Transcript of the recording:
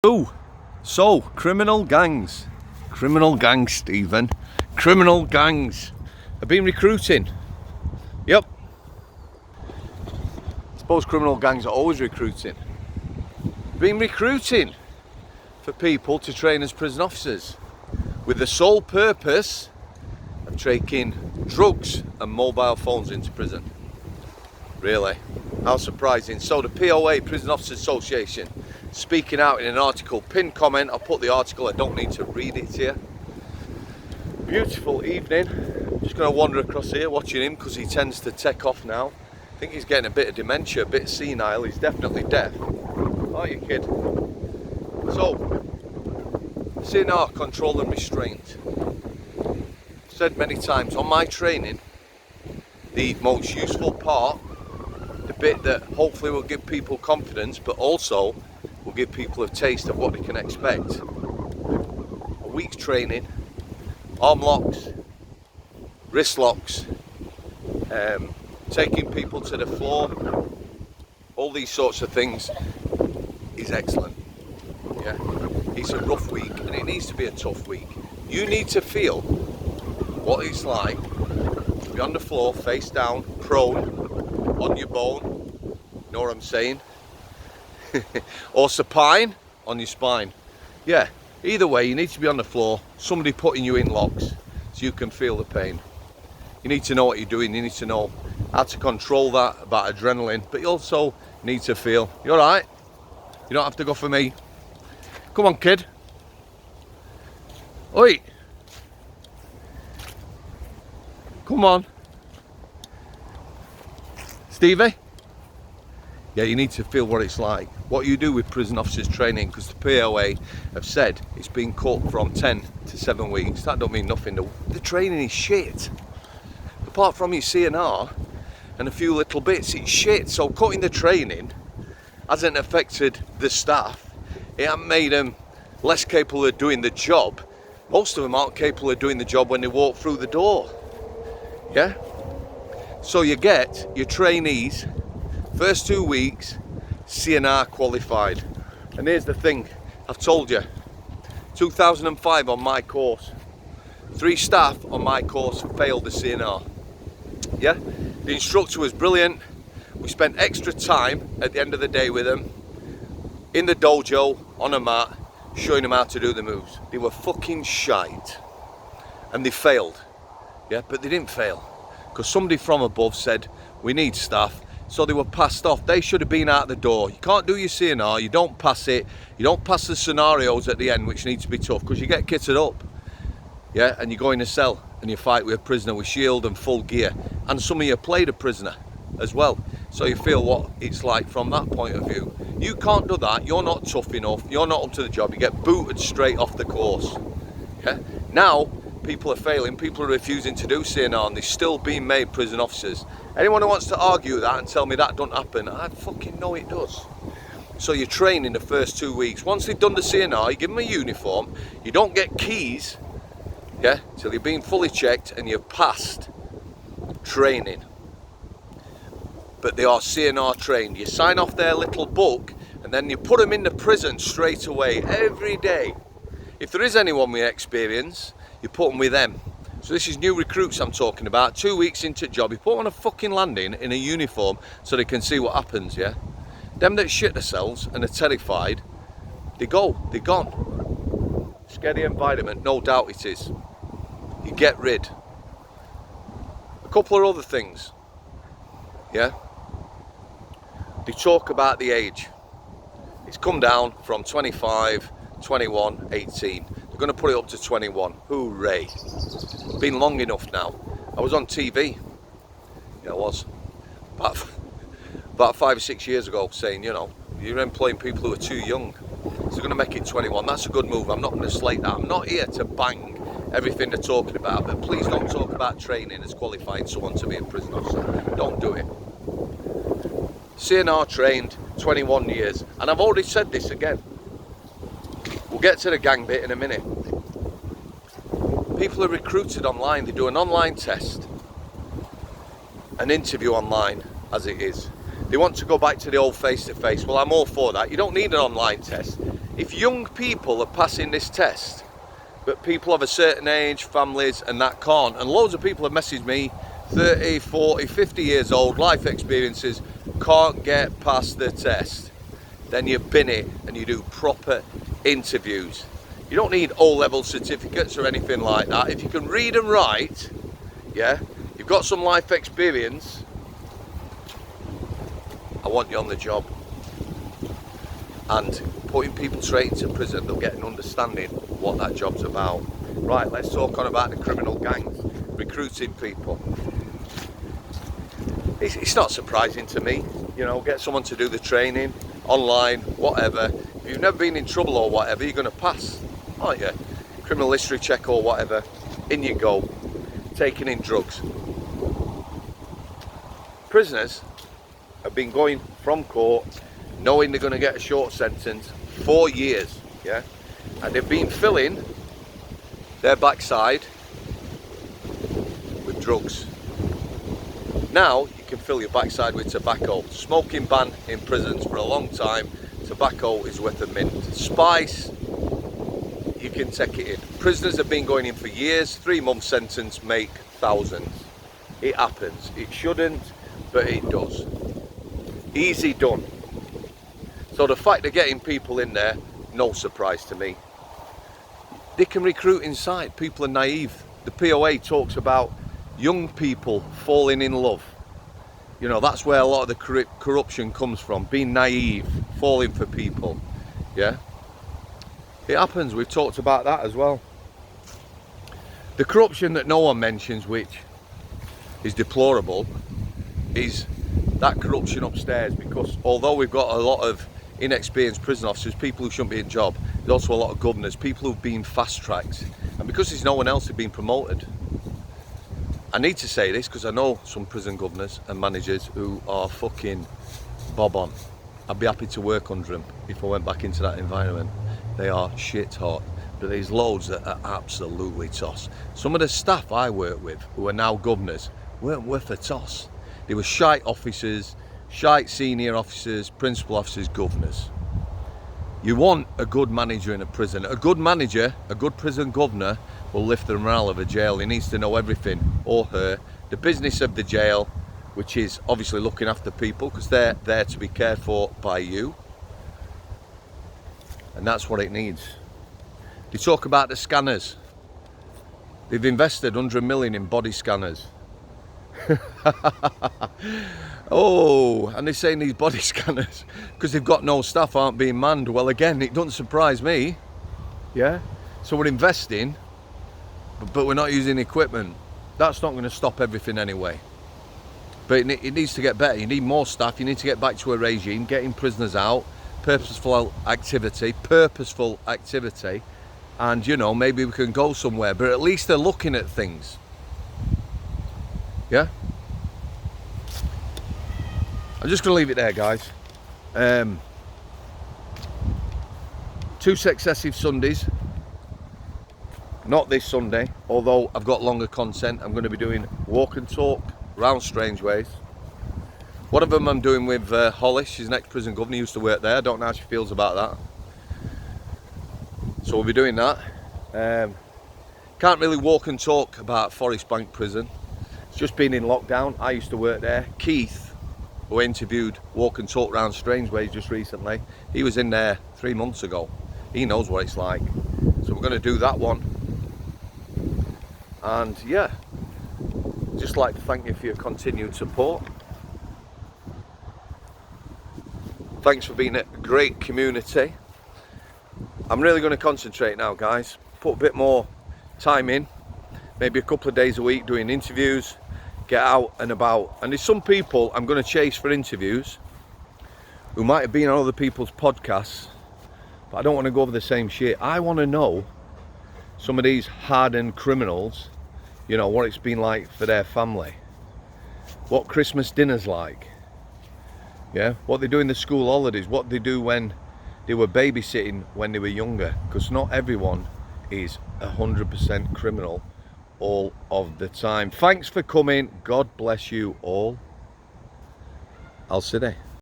Ooh, so criminal gangs, Stephen, criminal gangs have been recruiting. Yep. I suppose criminal gangs are always recruiting. Been recruiting for people to train as prison officers with the sole purpose of taking drugs and mobile phones into prison. Really? How surprising. So the POA, Prison Officers Association, speaking out in an article, pinned comment, I'll put the article, I don't need to read it here. Beautiful evening. Just going to wander across here watching him because he tends to take off now. I think he's getting a bit of dementia, a bit senile, he's definitely deaf. Aren't you, kid? So, CNR, control and restraint. Said many times on my training, the most useful part, the bit that hopefully will give people confidence, but also will give people a taste of what they can expect. A week's training, arm locks, wrist locks, taking people to the floor, all these sorts of things is excellent. Yeah, it's a rough week and it needs to be a tough week. You need to feel what it's like to be on the floor, face down, prone, on your bone, you know what I'm saying? Or supine on your spine. Yeah, either way you need to be on the floor, somebody putting you in locks so you can feel the pain. You need to know what you're doing, you need to know how to control that, about adrenaline, but you also need to feel, you alright? You don't have to go for me. Come on, kid. Oi! Come on. Stevie? Yeah, you need to feel what it's like. What you do with prison officers training, because the POA have said it's been cut from 10 to 7 weeks. That don't mean nothing. The training is shit. Apart from your CNR and a few little bits, it's shit. So cutting the training hasn't affected the staff. It hasn't made them less capable of doing the job. Most of them aren't capable of doing the job when they walk through the door. Yeah? So you get your trainees, first 2 weeks, CNR qualified. And here's the thing, I've told you, 2005 on my course, 3 staff on my course failed the CNR. Yeah, the instructor was brilliant. We spent extra time at the end of the day with them, in the dojo, on a mat, showing them how to do the moves. They were fucking shite. And they failed. Yeah, but they didn't fail. Because somebody from above said, we need staff, so they were passed off. They should have been out the door. You can't do your CNR, you don't pass it, you don't pass the scenarios at the end, which need to be tough, because you get kitted up. Yeah, and you go in a cell, and you fight with a prisoner with shield and full gear. And some of you played a prisoner as well, so you feel what it's like from that point of view. You can't do that, you're not tough enough, you're not up to the job, you get booted straight off the course. Yeah? Now, people are failing, people are refusing to do CNR and they're still being made prison officers. Anyone who wants to argue that and tell me that don't happen, I fucking know it does. So you train in the first 2 weeks. Once they've done the CNR, you give them a uniform, you don't get keys, yeah, till you've been fully checked and you've passed training. But they are CNR trained. You sign off their little book and then you put them in the prison straight away, every day. If there is anyone with experience, you put them with them. So this is new recruits I'm talking about. 2 weeks into job, you put them on a fucking landing in a uniform so they can see what happens, yeah? Them that shit themselves and are terrified, they're gone. Scary environment, no doubt it is. You get rid. A couple of other things, yeah? They talk about the age. It's come down from 25, 21, 18. They're going to put it up to 21. Hooray. Been long enough now. I was on TV. Yeah, I was. About 5 or 6 years ago saying, you know, you're employing people who are too young. So they're going to make it 21. That's a good move. I'm not going to slate that. I'm not here to bang everything they're talking about, but please don't talk about training as qualifying someone to be a prison officer. Don't do it. CNR trained 21 years. And I've already said this again. We'll get to the gang bit in a minute. People are recruited online. They do an online test, an interview online as it is. They want to go back to the old face-to-face. Well, I'm all for that. You don't need an online test. If young people are passing this test, but people of a certain age, families and that can't, and loads of people have messaged me, 30, 40, 50 years old, life experiences, can't get past the test, then you bin it and you do proper interviews. You don't need O-level certificates or anything like that. If you can read and write, yeah, you've got some life experience, I want you on the job. And putting people straight into prison, they'll get an understanding what that job's about. Right, let's talk on about the criminal gangs, recruiting people. It's not surprising to me, you know, get someone to do the training, online, whatever. If you've never been in trouble or whatever, you're going to pass, aren't you? Criminal history check or whatever, in you go, taking in drugs. Prisoners have been going from court knowing they're going to get a short sentence, 4 years, yeah? And they've been filling their backside with drugs. Now you can fill your backside with tobacco. Smoking ban in prisons for a long time. Tobacco is worth a mint. Spice, you can take it in. Prisoners have been going in for years. 3-month sentence make thousands. It happens. It shouldn't, but it does. Easy done. So the fact they're getting people in there, no surprise to me. They can recruit inside. People are naive. The POA talks about young people falling in love. You know, that's where a lot of the corruption comes from. Being naive, falling for people. Yeah? It happens. We've talked about that as well. The corruption that no one mentions, which is deplorable, is that corruption upstairs. Because although we've got a lot of inexperienced prison officers, people who shouldn't be in job, there's also a lot of governors, people who've been fast-tracked. And because there's no one else who's been promoted, I need to say this because I know some prison governors and managers who are fucking bob on. I'd be happy to work under them if I went back into that environment. They are shit hot, but there's loads that are absolutely toss. Some of the staff I work with who are now governors weren't worth a toss. They were shite officers, shite senior officers, principal officers, governors. You want a good manager in a prison. A good manager, a good prison governor will lift the morale of a jail. He needs to know everything, or her, the business of the jail, which is obviously looking after people because they're there to be cared for by you. And that's what it needs. They talk about the scanners. They've invested 100 million in body scanners. Oh, and they're saying these body scanners, because they've got no staff, aren't being manned. Well, again, it doesn't surprise me. Yeah? So we're investing, but we're not using equipment. That's not going to stop everything anyway. But it needs to get better. You need more staff. You need to get back to a regime, getting prisoners out, purposeful activity, and, you know, maybe we can go somewhere. But at least they're looking at things. Yeah? I'm just going to leave it there, guys. 2 successive Sundays. Not this Sunday, although I've got longer content. I'm going to be doing walk and talk around Strangeways. One of them I'm doing with Holly. She's an ex-prison governor, used to work there. I don't know how she feels about that. So we'll be doing that. Can't really walk and talk about Forest Bank Prison. It's just been in lockdown. I used to work there. Keith, who interviewed Walk and Talk around Strangeways just recently, he was in there 3 months ago. He knows what it's like. So we're going to do that one. And yeah, just like to thank you for your continued support. Thanks for being a great community. I'm really going to concentrate now, guys. Put a bit more time in, maybe a couple of days a week doing interviews, get out and about. And there's some people I'm going to chase for interviews who might have been on other people's podcasts, but I don't want to go over the same shit. I want to know some of these hardened criminals, you know, what it's been like for their family, what Christmas dinner's like, yeah, what they do in the school holidays, what they do when they were babysitting when they were younger, because not everyone is 100% criminal all of the time. Thanks for coming. God bless you all. I'll see you.